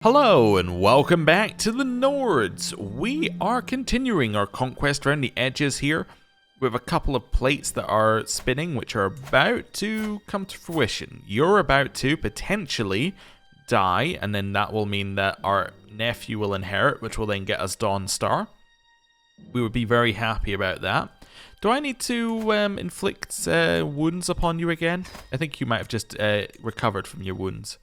Hello and welcome back to the Nords. We are continuing our conquest around the edges here. We have a couple of plates that are spinning which are about to come to fruition. You're about to potentially die, and then that will mean that our nephew will inherit, which will then get us Dawn Star. We would be very happy about that. Do I need to inflict wounds upon you again? I think you might have just recovered from your wounds.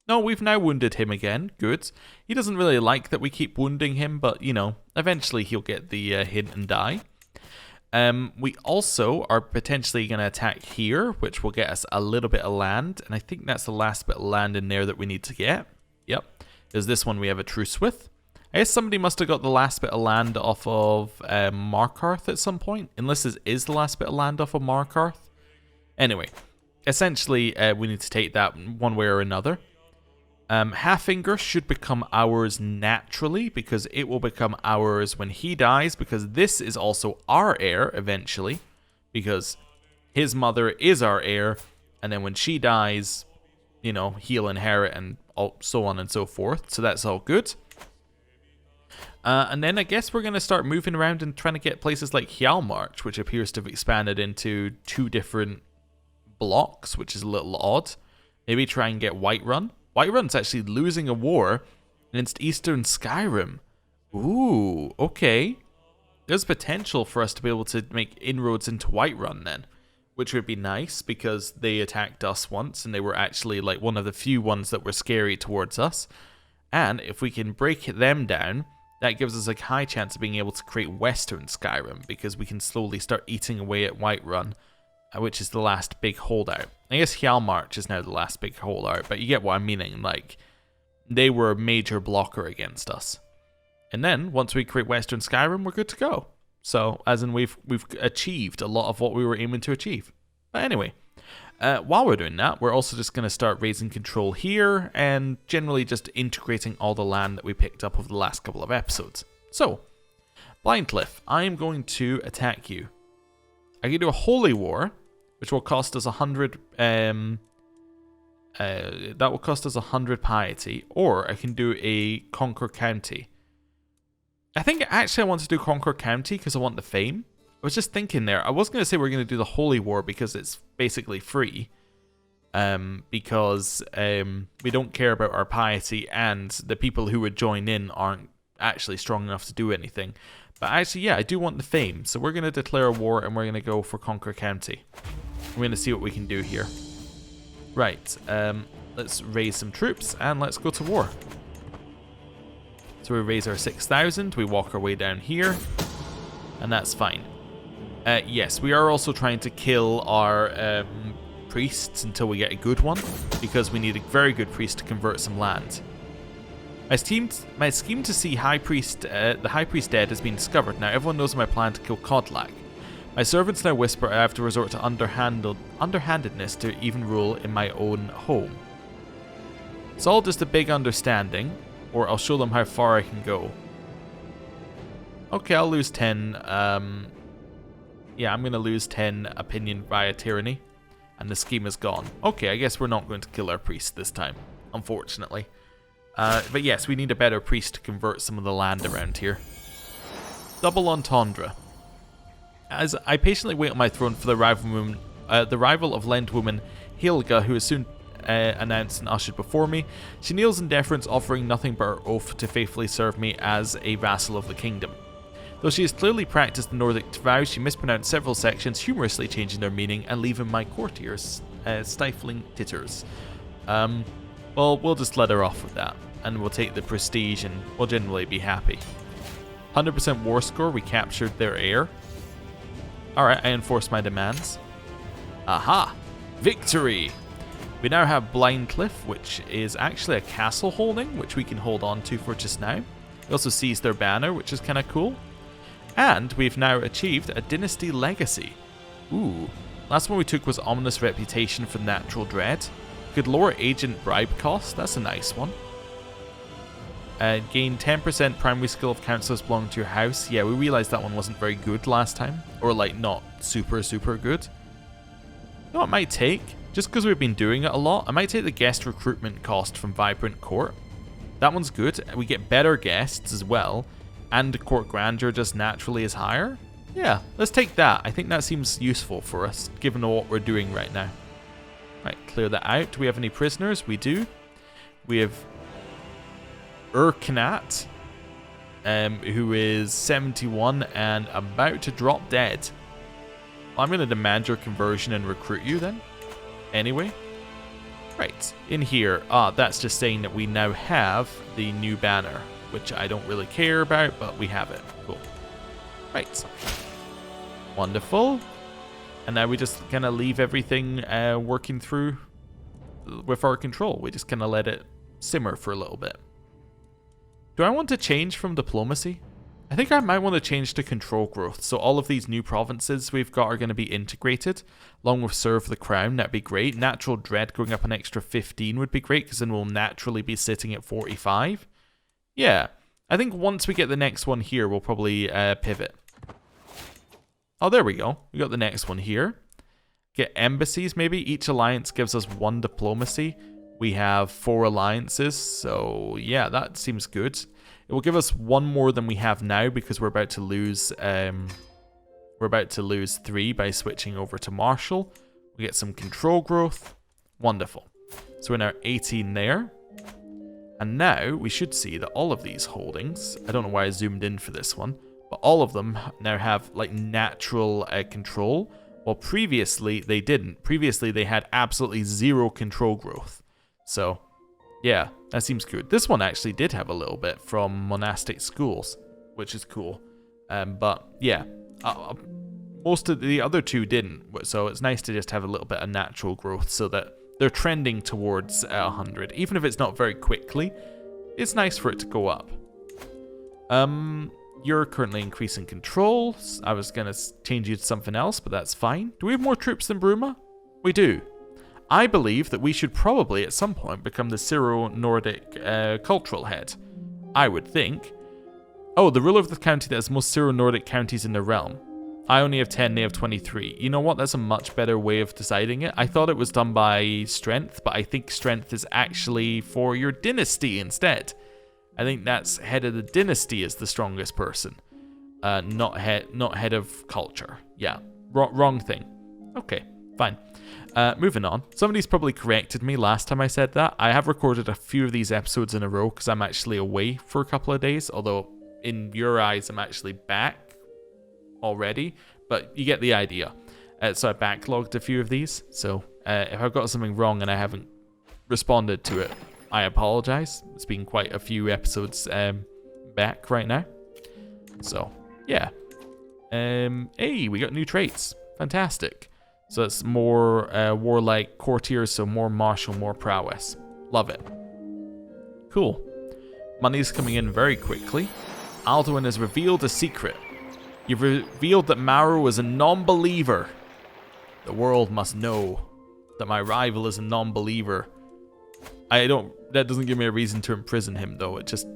No, we've now wounded him again. Good. He doesn't really like that we keep wounding him, but, you know, eventually he'll get the hint and die. We also are potentially going to attack here, which will get us a little bit of land, and I think that's the last bit of land in there that we need to get. Yep. There's this one we have a truce with. I guess somebody must have got the last bit of land off of Markarth at some point, unless this is the last bit of land off of Markarth. Anyway, essentially we need to take that one way or another. Halfinger should become ours naturally, because it will become ours when he dies, because this is also our heir eventually, because his mother is our heir, and then when she dies, you know, he'll inherit and so on and so forth, so that's all good. And then I guess we're going to start moving around and trying to get places like Hjalmarch, which appears to have expanded into 2 different blocks, which is a little odd. Maybe try and get Whiterun. Whiterun's actually losing a war against Eastern Skyrim. Ooh, okay. There's potential for us to be able to make inroads into Whiterun then, which would be nice because they attacked us once and they were actually like one of the few ones that were scary towards us. And if we can break them down, that gives us a high chance of being able to create Western Skyrim, because we can slowly start eating away at Whiterun, which is the last big holdout. I guess Hjalmarch is now the last big holdout, but you get what I'm meaning. Like, they were a major blocker against us. And then, once we create Western Skyrim, we're good to go. So, as in we've achieved a lot of what we were aiming to achieve. But anyway, while we're doing that, we're also just going to start raising control here, and generally just integrating all the land that we picked up over the last couple of episodes. So, Blindcliff, I am going to attack you. I can do a Holy War, which will cost us 100. That will cost us 100 piety, or I can do a Conquer County. I think actually I want to do Conquer County because I want the fame. I was just thinking there. I was going to say we're going to do the Holy War because it's basically free. Because we don't care about our piety, and the people who would join in aren't actually strong enough to do anything. But actually, yeah, I do want the fame. So we're going to declare a war and we're going to go for Conquer County. We're going to see what we can do here. Right, let's raise some troops and let's go to war. So we raise our 6,000, we walk our way down here, and that's fine. Yes, we are also trying to kill our priests until we get a good one, because we need a very good priest to convert some land. My scheme to see the High Priest dead has been discovered. Now everyone knows my plan to kill Kodlak. My servants now whisper I have to resort to underhandedness to even rule in my own home. It's all just a big understanding, or I'll show them how far I can go. Okay, I'll lose 10. Yeah, I'm going to lose 10 opinion via tyranny, and the scheme is gone. Okay, I guess we're not going to kill our priest this time, unfortunately. But yes, we need a better priest to convert some of the land around here. Double entendre. As I patiently wait on my throne for the rival of Lendwoman Helga, who is soon announced and ushered before me, she kneels in deference, offering nothing but her oath to faithfully serve me as a vassal of the kingdom. Though she has clearly practiced the Nordic vows, she mispronounced several sections, humorously changing their meaning and leaving my courtiers stifling titters. Well, we'll just let her off with that, and we'll take the prestige, and we'll generally be happy. 100% war score, we captured their heir. Alright, I enforce my demands. Aha! Victory! We now have Blindcliff, which is actually a castle holding, which we can hold on to for just now. We also seized their banner, which is kind of cool. And we've now achieved a dynasty legacy. Ooh. Last one we took was Ominous Reputation for Natural Dread. Could lower agent bribe cost, that's a nice one. Gain 10% primary skill of councillors belonging to your house. Yeah, we realised that one wasn't very good last time. Or like not super good. You know what it might take? just because we've been doing it a lot. I might take the guest recruitment cost from Vibrant Court. That one's good. We get better guests as well, and the court grandeur just naturally is higher. Yeah, let's take that. I think that seems useful for us, given what we're doing right now. Right, clear that out. Do we have any prisoners? We do. We have Urkanat, who is 71 and about to drop dead. I'm going to demand your conversion and recruit you then. Anyway. Right, in here, that's just saying that we now have the new banner, which I don't really care about, but we have it. Cool. Right. Wonderful. And now we just kind of leave everything working through with our control. We just kind of let it simmer for a little bit. Do I want to change from diplomacy? I think I might want to change to control growth. So all of these new provinces we've got are going to be integrated, along with Serve the Crown. That'd be great. Natural Dread going up an extra 15 would be great, because then we'll naturally be sitting at 45. Yeah, I think once we get the next one here, we'll probably pivot. Oh, there we go. We got the next one here. Get embassies, maybe. Each alliance gives us 1 diplomacy. We have 4 alliances, so yeah, that seems good. It will give us 1 more than we have now, because we're about to lose 3 by switching over to Marshall. We get some control growth. Wonderful. So we're now 18 there. And now we should see that all of these holdings, I don't know why I zoomed in for this one, but all of them now have like natural control, while previously they didn't. Previously they had absolutely 0 control growth. So yeah, that seems good. This one actually did have a little bit from monastic schools, which is cool. But yeah, most of the other 2 didn't. So it's nice to just have a little bit of natural growth so that they're trending towards 100. Even if it's not very quickly, it's nice for it to go up. You're currently increasing control. I was going to change you to something else, but that's fine. Do we have more troops than Bruma? We do. I believe that we should probably at some point become the Syro-Nordic cultural head. I would think. Oh, the ruler of the county that has most Syro-Nordic counties in the realm. I only have 10, they have 23. You know what? That's a much better way of deciding it. I thought it was done by strength, but I think strength is actually for your dynasty instead. I think that's head of the dynasty is the strongest person. Not head of culture. Yeah, wrong thing. Okay, fine. Moving on. Somebody's probably corrected me last time I said that. I have recorded a few of these episodes in a row because I'm actually away for a couple of days, although in your eyes I'm actually back already, but you get the idea. So I backlogged a few of these, so if I've got something wrong and I haven't responded to it, I apologize. It's been quite a few episodes back right now. So, yeah. Hey, we got new traits. Fantastic. So it's more warlike courtiers, so more martial, more prowess. Love it. Cool. Money's coming in very quickly. Alduin has revealed a secret. You've revealed that Maru is a non-believer. The world must know that my rival is a non-believer. That doesn't give me a reason to imprison him, though. It just,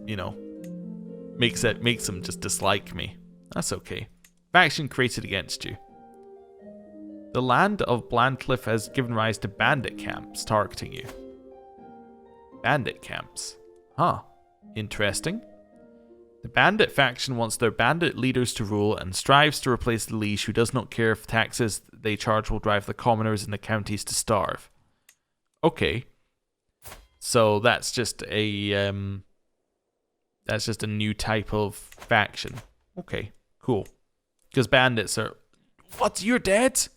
makes him just dislike me. That's okay. Faction created against you. The land of Blandcliff has given rise to bandit camps targeting you. Bandit camps. Huh. Interesting. The bandit faction wants their bandit leaders to rule and strives to replace the leash who does not care if taxes they charge will drive the commoners in the counties to starve. Okay. So that's just a new type of faction. Okay, cool. Because bandits are... What? You're dead?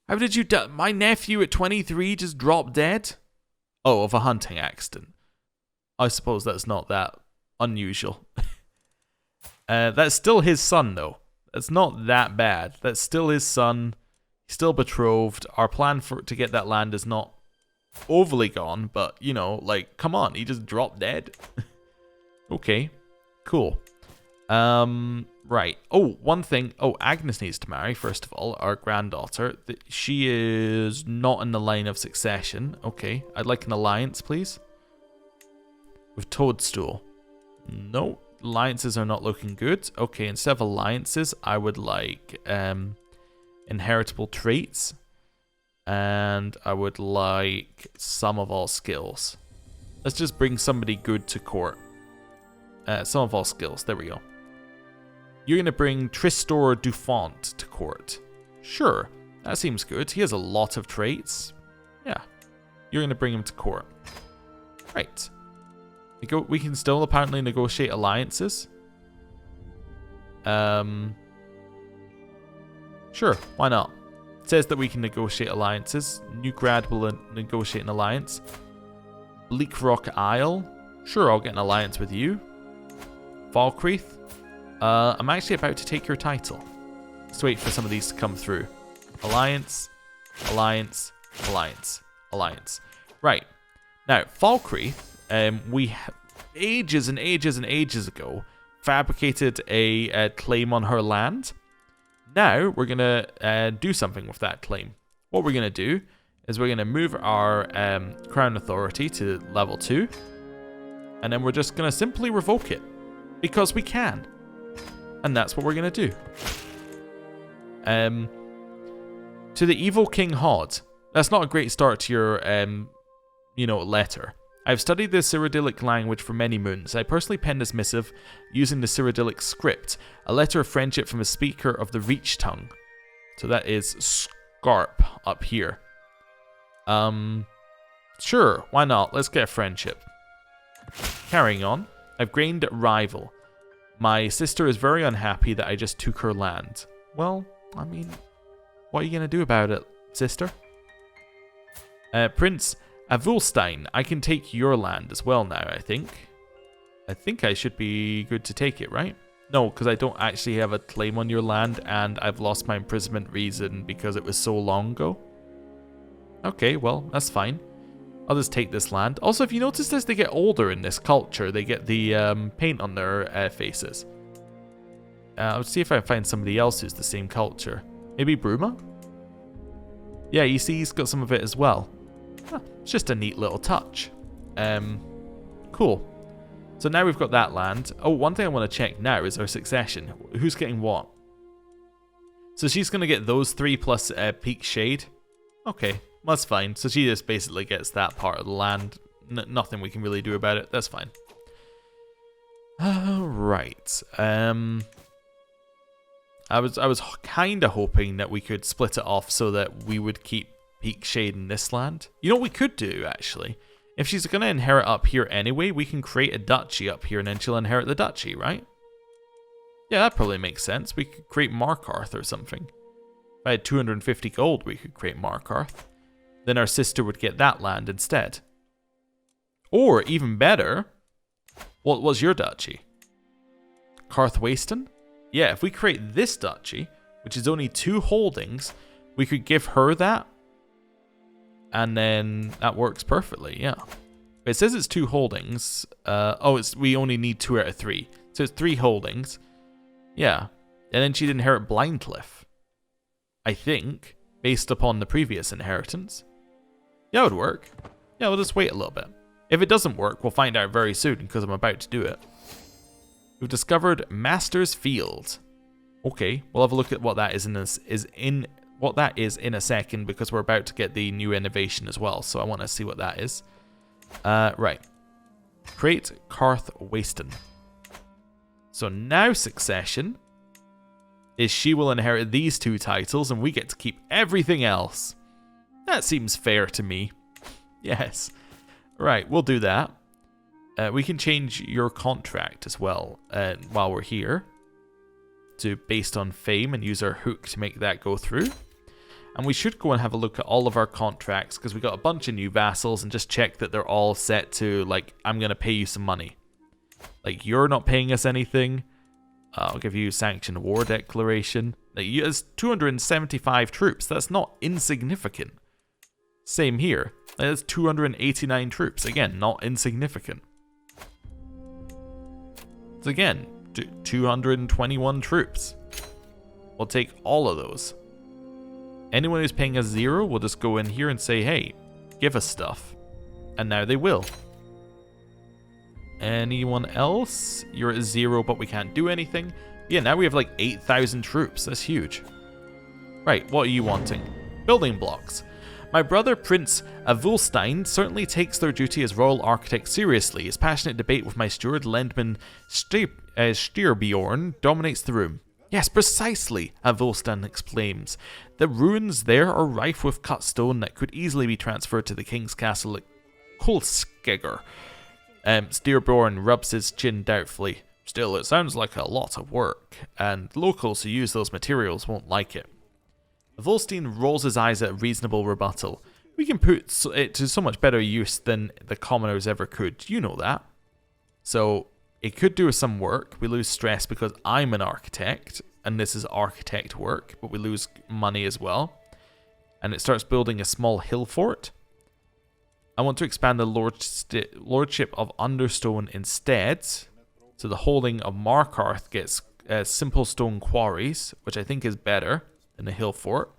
How did you die? My nephew at 23 just dropped dead? Oh, of a hunting accident. I suppose that's not that unusual. That's still his son, though. That's not that bad. That's still his son. He's still betrothed. Our plan to get that land is not overly gone, but, come on. He just dropped dead. Okay, cool. Right. Oh, one thing. Oh, Agnes needs to marry, first of all, our granddaughter. She is not in the line of succession. Okay, I'd like an alliance, please. With Toadstool. No, alliances are not looking good. Okay, instead of alliances, I would like inheritable traits. And I would like some of all skills. Let's just bring somebody good to court. Some of all skills. There we go. You're going to bring Tristor Dufont to court. Sure, that seems good. He has a lot of traits. Yeah, you're going to bring him to court. Right. We can still apparently negotiate alliances. Sure, why not? It says that we can negotiate alliances. New grad will negotiate an alliance. Bleak Rock Isle. Sure, I'll get an alliance with you. Falkreath. I'm actually about to take your title. Let's wait for some of these to come through. Alliance, alliance, alliance, alliance. Right. Now, Falkreath, we ages and ages and ages ago fabricated a claim on her land. Now, we're going to do something with that claim. What we're going to do is we're going to move our Crown Authority to level 2. And then we're just going to simply revoke it. Because we can. And that's what we're going to do. To the Evil King Hod. That's not a great start to your, letter. I've studied the Cyrodiilic language for many moons. I personally penned this missive using the Cyrodiilic script, a letter of friendship from a speaker of the Reach Tongue. So that is Scarp up here. Sure, why not? Let's get a friendship. Carrying on, I've gained a rival. My sister is very unhappy that I just took her land. Well, I mean, what are you going to do about it, sister? Prince Avulstein, I can take your land as well now, I think. I think I should be good to take it, right? No, because I don't actually have a claim on your land, and I've lost my imprisonment reason because it was so long ago. Okay, well, that's fine. I'll just take this land. Also, if you notice as they get older in this culture, they get the paint on their faces. I'll see if I can find somebody else who's the same culture. Maybe Bruma? Yeah, you see he's got some of it as well. Huh, it's just a neat little touch. Cool. So now we've got that land. Oh, one thing I want to check now is our succession. Who's getting what? So she's going to get those 3 plus Peak Shade. Okay, well, that's fine. So she just basically gets that part of the land. Nothing we can really do about it. That's fine. Right. I was kind of hoping that we could split it off so that we would keep Peak Shade in this land. You know what we could do, actually? If she's going to inherit up here anyway, we can create a duchy up here and then she'll inherit the duchy, right? Yeah, that probably makes sense. We could create Markarth or something. If I had 250 gold, we could create Markarth. Then our sister would get that land instead. Or, even better, what was your duchy? Karthwasten? Yeah, if we create this duchy, which is only 2 holdings, we could give her that. And then that works perfectly, yeah. But it says it's 2 holdings. We only need 2 out of 3. So it's 3 holdings. Yeah. And then she'd inherit Blindcliff. I think, based upon the previous inheritance. Yeah, it would work. Yeah, we'll just wait a little bit. If it doesn't work, we'll find out very soon because I'm about to do it. We've discovered Master's Field. Okay, we'll have a look at what that is in a second because we're about to get the new innovation as well. So I want to see what that is. Right. Create Karthwasten. So now succession is she will inherit these 2 titles and we get to keep everything else. That seems fair to me. Yes. Right, we'll do that. We can change your contract as well while we're here to based on fame and use our hook to make that go through. And we should go and have a look at all of our contracts because we got a bunch of new vassals and just check that they're all set to, like, I'm going to pay you some money. Like, you're not paying us anything. I'll give you sanctioned war declaration. It's 275 troops. That's not insignificant. Same here. That's 289 troops. Again, not insignificant. So again, 221 troops. We'll take all of those. Anyone who's paying us 0 will just go in here and say, hey, give us stuff. And now they will. Anyone else? You're at 0, but we can't do anything. Yeah, now we have like 8,000 troops. That's huge. Right, what are you wanting? Building blocks. My brother Prince Avulstein certainly takes their duty as royal architect seriously. His passionate debate with my steward, Lendman Styrbjorn, dominates the room. Yes, precisely, Avulstein exclaims. The ruins there are rife with cut stone that could easily be transferred to the king's castle at Kolskegger. Styrbjorn rubs his chin doubtfully. Still, it sounds like a lot of work, and locals who use those materials won't like it. Volstein rolls his eyes at a reasonable rebuttal. We can put it to so much better use than the commoners ever could. You know that. So, it could do some work. We lose stress because I'm an architect, and this is architect work, but we lose money as well. And it starts building a small hill fort. I want to expand the lordship of Understone instead. So the holding of Markarth gets simple stone quarries, which I think is better than the hill fort.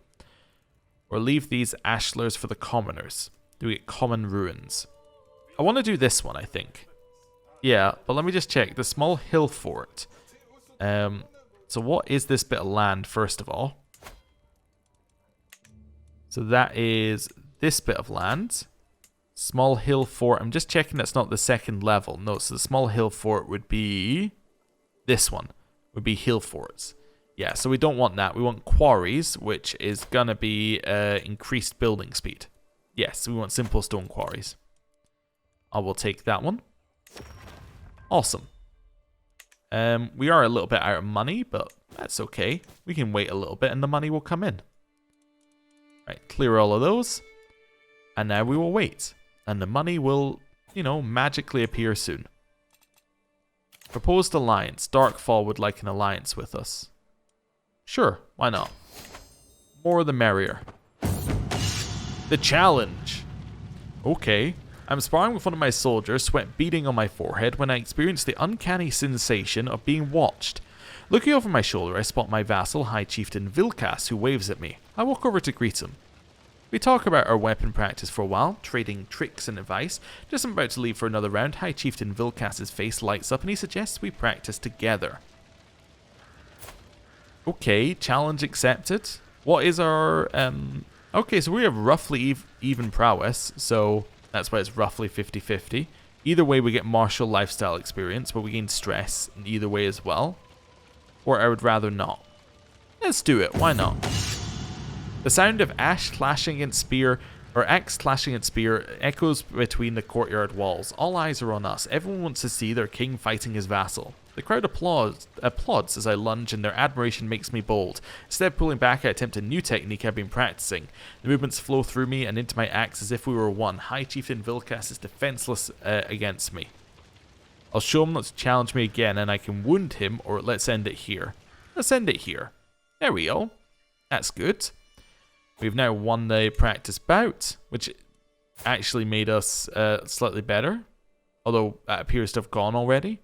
Or leave these ashlars for the commoners. Do we get common ruins? I want to do this one, I think. Yeah, but let me just check. The small hill fort. So what is this bit of land, first of all? So that is this bit of land. Small hill fort. I'm just checking that's not the second level. No, so the small hill fort would be this one. Would be hill forts. Yeah, so we don't want that. We want quarries, which is gonna be increased building speed. Yes, we want simple stone quarries. I will take that one. Awesome. We are a little bit out of money, but that's okay. We can wait a little bit and the money will come in. Right, clear all of those. And now we will wait. And the money will, you know, magically appear soon. Proposed alliance. Darkfall would like an alliance with us. Sure, why not? More the merrier. The challenge. Okay. I'm sparring with one of my soldiers, sweat beading on my forehead, when I experience the uncanny sensation of being watched. Looking over my shoulder, I spot my vassal, High Chieftain Vilkas, who waves at me. I walk over to greet him. We talk about our weapon practice for a while, trading tricks and advice. Just I'm about to leave for another round, High Chieftain Vilkas' face lights up and he suggests we practice together. Okay, challenge accepted. What is our... Okay, so we have roughly even prowess, so that's why it's roughly 50-50. Either way, we get martial lifestyle experience, but we gain stress in either way as well. Or I would rather not. Let's do it, why not? The sound of axe clashing against spear echoes between the courtyard walls. All eyes are on us. Everyone wants to see their king fighting his vassal. The crowd applauds as I lunge, and their admiration makes me bold. Instead of pulling back, I attempt a new technique I've been practicing. The movements flow through me and into my axe as if we were one. High Chieftain Vilkas is defenseless against me. I'll show him not to challenge me again, and I can wound him, or let's end it here. Let's end it here. There we go. That's good. We've now won the practice bout, which actually made us slightly better, although that appears to have gone already.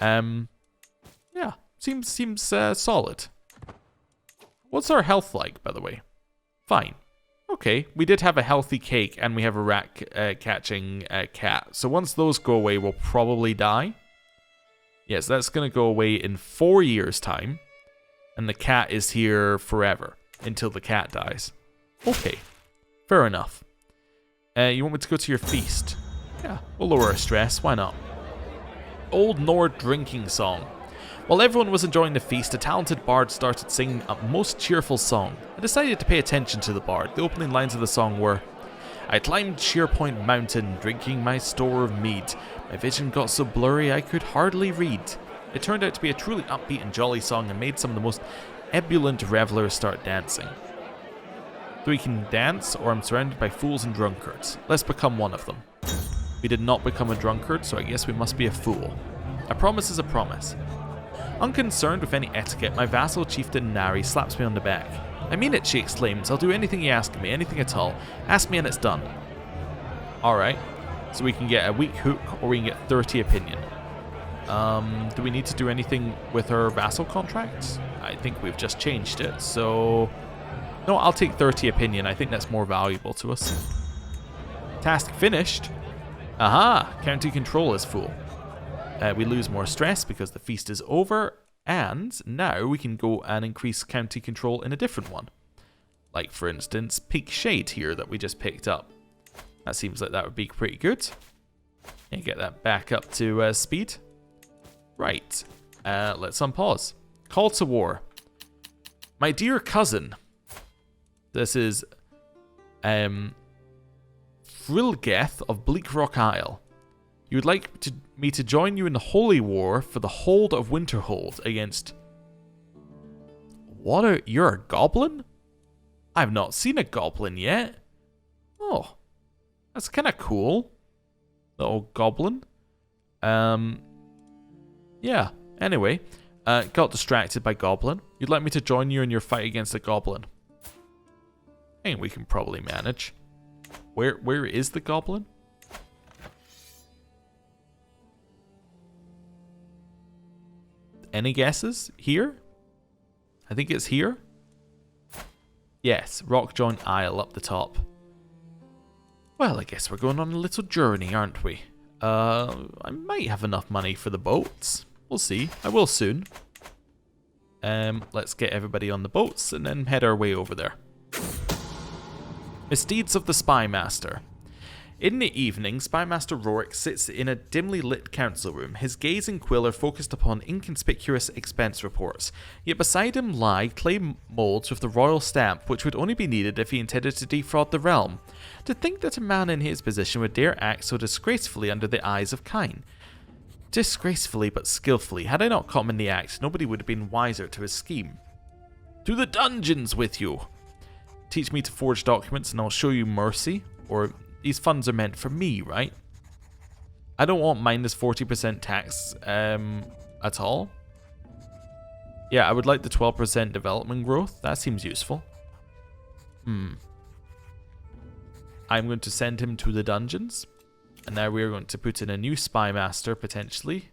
Yeah, seems solid. What's our health like, by the way? Fine. Okay, we did have a healthy cake, and we have a rat catching cat. So once those go away, we'll probably die. Yes, that's going to go away in 4 years' time, and the cat is here forever until the cat dies. Okay, fair enough. You want me to go to your feast? Yeah, we'll lower our stress, why not? Old Nord drinking song. While everyone was enjoying the feast, a talented bard started singing a most cheerful song. I decided to pay attention to the bard. The opening lines of the song were, I climbed Sheerpoint Mountain, drinking my store of mead. My vision got so blurry I could hardly read. It turned out to be a truly upbeat and jolly song and made some of the most ebullient revelers start dancing. So we can dance, or I'm surrounded by fools and drunkards. Let's become one of them. We did not become a drunkard, so I guess we must be a fool. A promise is a promise. Unconcerned with any etiquette, my vassal chieftain Nari slaps me on the back. I mean it, she exclaims. I'll do anything you ask of me, anything at all. Ask me and it's done. Alright, so we can get a weak hook, or we can get 30 opinion. Do we need to do anything with our vassal contracts? I think we've just changed it, so... No, I'll take 30 opinion. I think that's more valuable to us. Task finished. Aha! County control is full. We lose more stress because the feast is over. And now we can go and increase county control in a different one. Like, for instance, Peak Shade here that we just picked up. That seems like that would be pretty good. And get that back up to speed. Right. Let's unpause. Call to war. My dear cousin. This is Frilgeth of Bleak Rock Isle. You would like me to join you in the Holy War for the hold of Winterhold against... You're a goblin? I've not seen a goblin yet. Oh, that's kind of cool. Little goblin. Yeah, anyway. Got distracted by goblin. You'd like me to join you in your fight against a goblin? I think we can probably manage. Where is the goblin? Any guesses? Here? I think it's here. Yes, Rock Joint Isle up the top. Well, I guess we're going on a little journey, aren't we? I might have enough money for the boats. We'll see. I will soon. Let's get everybody on the boats and then head our way over there. Misdeeds of the Spy Master. In the evening, Spymaster Rorik sits in a dimly lit council room. His gaze and quill are focused upon inconspicuous expense reports. Yet beside him lie clay molds with the royal stamp, which would only be needed if he intended to defraud the realm. To think that a man in his position would dare act so disgracefully under the eyes of kine. Disgracefully but skillfully. Had I not caught him in the act, nobody would have been wiser to his scheme. To the dungeons with you! Teach me to forge documents and I'll show you mercy, or... These funds are meant for me, right? I don't want minus 40% tax at all. Yeah, I would like the 12% development growth. That seems useful. I'm going to send him to the dungeons. And now we're going to put in a new spy master, potentially.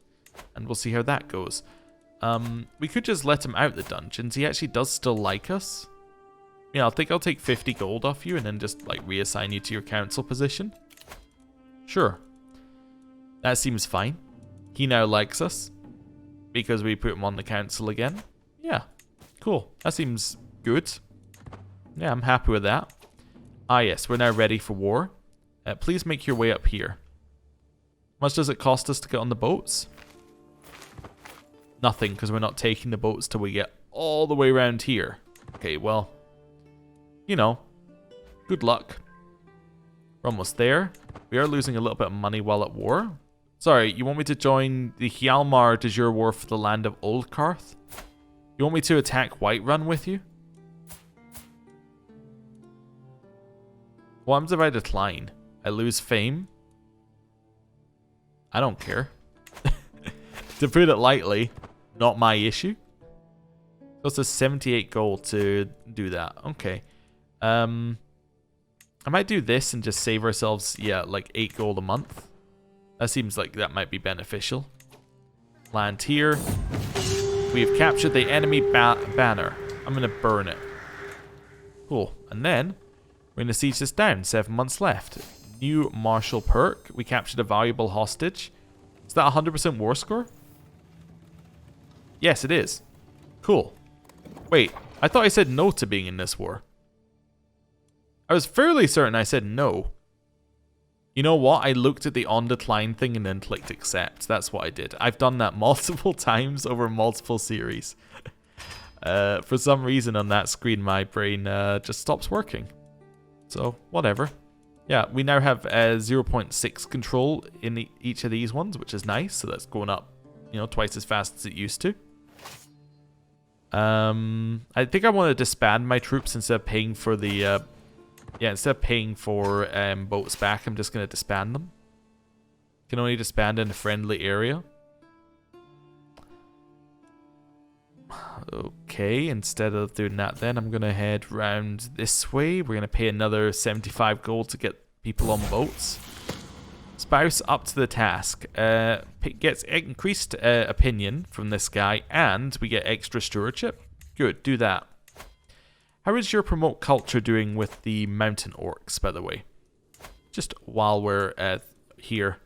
And we'll see how that goes. We could just let him out the dungeons. He actually does still like us. Yeah, I think I'll take 50 gold off you and then just like reassign you to your council position. Sure. That seems fine. He now likes us because we put him on the council again. Yeah, cool. That seems good. Yeah, I'm happy with that. Ah yes, we're now ready for war. Please make your way up here. How much does it cost us to get on the boats? Nothing, because we're not taking the boats till we get all the way around here. Okay, well... You know, good luck. We're almost there. We are losing a little bit of money while at war. Sorry, you want me to join the Hjalmar de Jure War for the land of Oldkarth? You want me to attack Whiterun with you? What happens if I decline? I lose fame? I don't care. To put it lightly, not my issue. So it's a 78 gold to do that. Okay. I might do this and just save ourselves, yeah, like 8 gold a month. That seems like that might be beneficial. Land here. We have captured the enemy banner. I'm going to burn it. Cool. And then we're going to siege this down. 7 months left. New martial perk. We captured a valuable hostage. Is that 100% war score? Yes, it is. Cool. Wait, I thought I said no to being in this war. I was fairly certain I said no. You know what? I looked at the on decline thing and then clicked accept. That's what I did. I've done that multiple times over multiple series. For some reason on that screen, my brain just stops working. So, whatever. Yeah, we now have 0.6 control in each of these ones, which is nice. So that's going up, you know, twice as fast as it used to. I think I want to disband my troops instead of paying for the... instead of paying for boats back, I'm just going to disband them. Can only disband in a friendly area. Okay, instead of doing that then, I'm going to head round this way. We're going to pay another 75 gold to get people on boats. Spouse up to the task. Gets increased opinion from this guy, and we get extra stewardship. Good, do that. How is your promote culture doing with the mountain orcs, by the way? Just while we're here.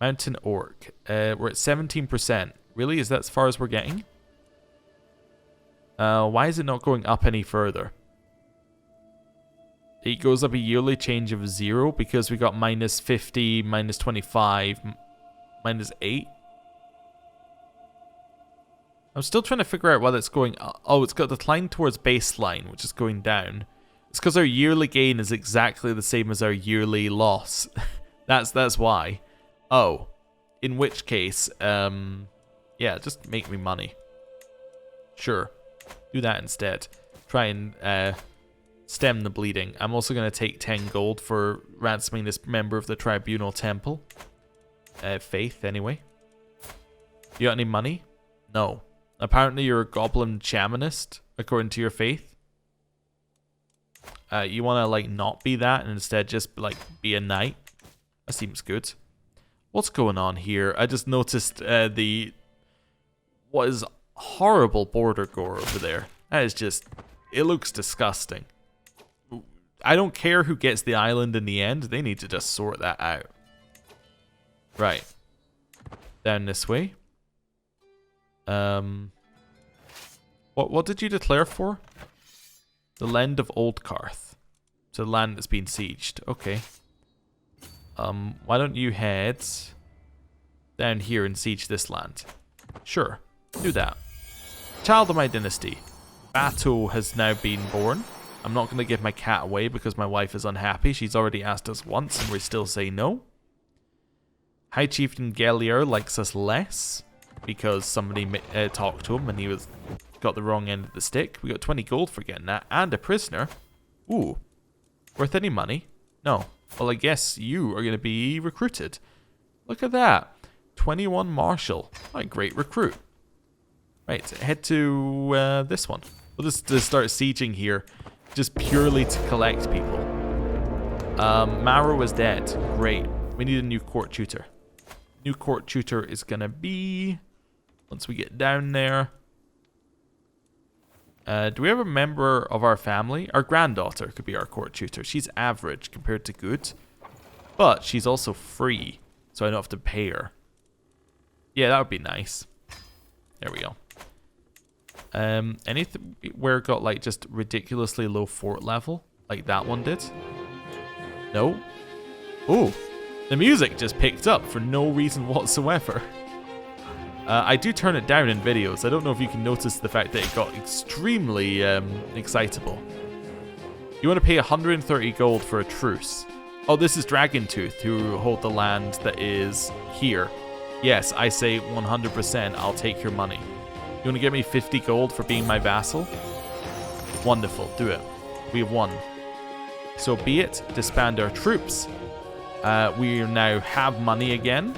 Mountain orc. We're at 17%. Really? Is that as far as we're getting? Why is it not going up any further? It goes up a yearly change of 0 because we got minus 50, minus 25, minus 8. I'm still trying to figure out whether it's going... Oh, it's got decline towards baseline, which is going down. It's because our yearly gain is exactly the same as our yearly loss. That's why. Oh. In which case, yeah, just make me money. Sure. Do that instead. Try and stem the bleeding. I'm also going to take 10 gold for ransoming this member of the Tribunal Temple. Faith, anyway. You got any money? No. Apparently you're a goblin shamanist, according to your faith. You want to, like, not be that and instead just, like, be a knight? That seems good. What's going on here? I just noticed what is horrible border gore over there. That is just... It looks disgusting. I don't care who gets the island in the end. They need to just sort that out. Right. Down this way. What did you declare for? The land of Old Karth. So the land that's been sieged. Okay. Why don't you head down here and siege this land? Sure. Do that. Child of my dynasty. Bato has now been born. I'm not going to give my cat away because my wife is unhappy. She's already asked us once and we still say no. High Chieftain Gellier likes us less because somebody talked to him and he got the wrong end of the stick. We got 20 gold for getting that and a prisoner. Ooh. Worth any money? No. Well, I guess you are going to be recruited. Look at that. 21 Marshal. What a great recruit. Right, head to this one. We'll just start sieging here, just purely to collect people. Maro is dead. Great. We need a new court tutor. New court tutor is going to be... Once we get down there... do we have a member of our family? Our granddaughter could be our court tutor. She's average compared to good. But she's also free, so I don't have to pay her. Yeah, that would be nice. There we go. Anything where it got like just ridiculously low fort level? Like that one did? No? Ooh, the music just picked up for no reason whatsoever. I do turn it down in videos. I don't know if you can notice the fact that it got extremely excitable. You want to pay 130 gold for a truce. Oh, this is Dragontooth who hold the land that is here. Yes, I say 100% I'll take your money. You want to give me 50 gold for being my vassal? Wonderful, do it. We have won. So be it, disband our troops. We now have money again.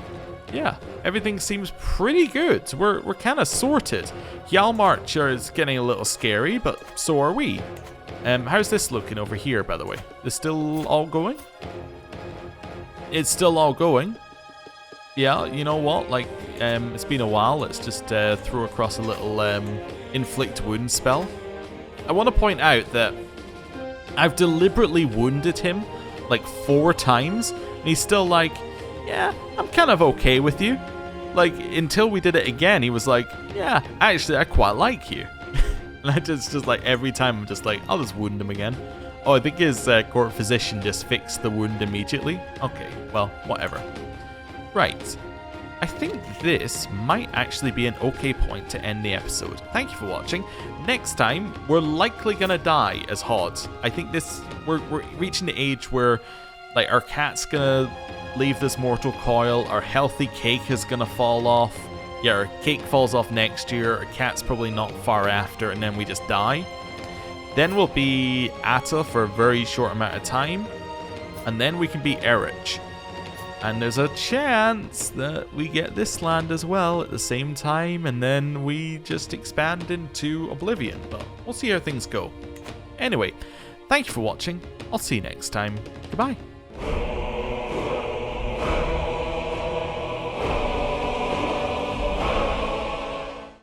Yeah, everything seems pretty good. We're kind of sorted. Hjalmarch is getting a little scary, but so are we. How's this looking over here, by the way? Is still all going? It's still all going. Yeah, you know what? Like, it's been a while. Let's just throw across a little inflict wound spell. I want to point out that I've deliberately wounded him like 4 times, and he's still like, yeah, I'm kind of okay with you. Like, until we did it again, he was like, yeah, actually, I quite like you. And I just like, every time I'm just like, I'll just wound him again. Oh, I think his court physician just fixed the wound immediately. Okay, well, whatever. Right. I think this might actually be an okay point to end the episode. Thank you for watching. Next time, we're likely gonna die as Hods. I think we're reaching the age where, like, our cat's gonna leave this mortal coil, our healthy cake is gonna fall off. Yeah, our cake falls off next year, our cat's probably not far after, and then we just die. Then we'll be Atta for a very short amount of time, and then we can be Erich. And there's a chance that we get this land as well at the same time, and then we just expand into Oblivion. But we'll see how things go. Anyway, thank you for watching. I'll see you next time. Goodbye.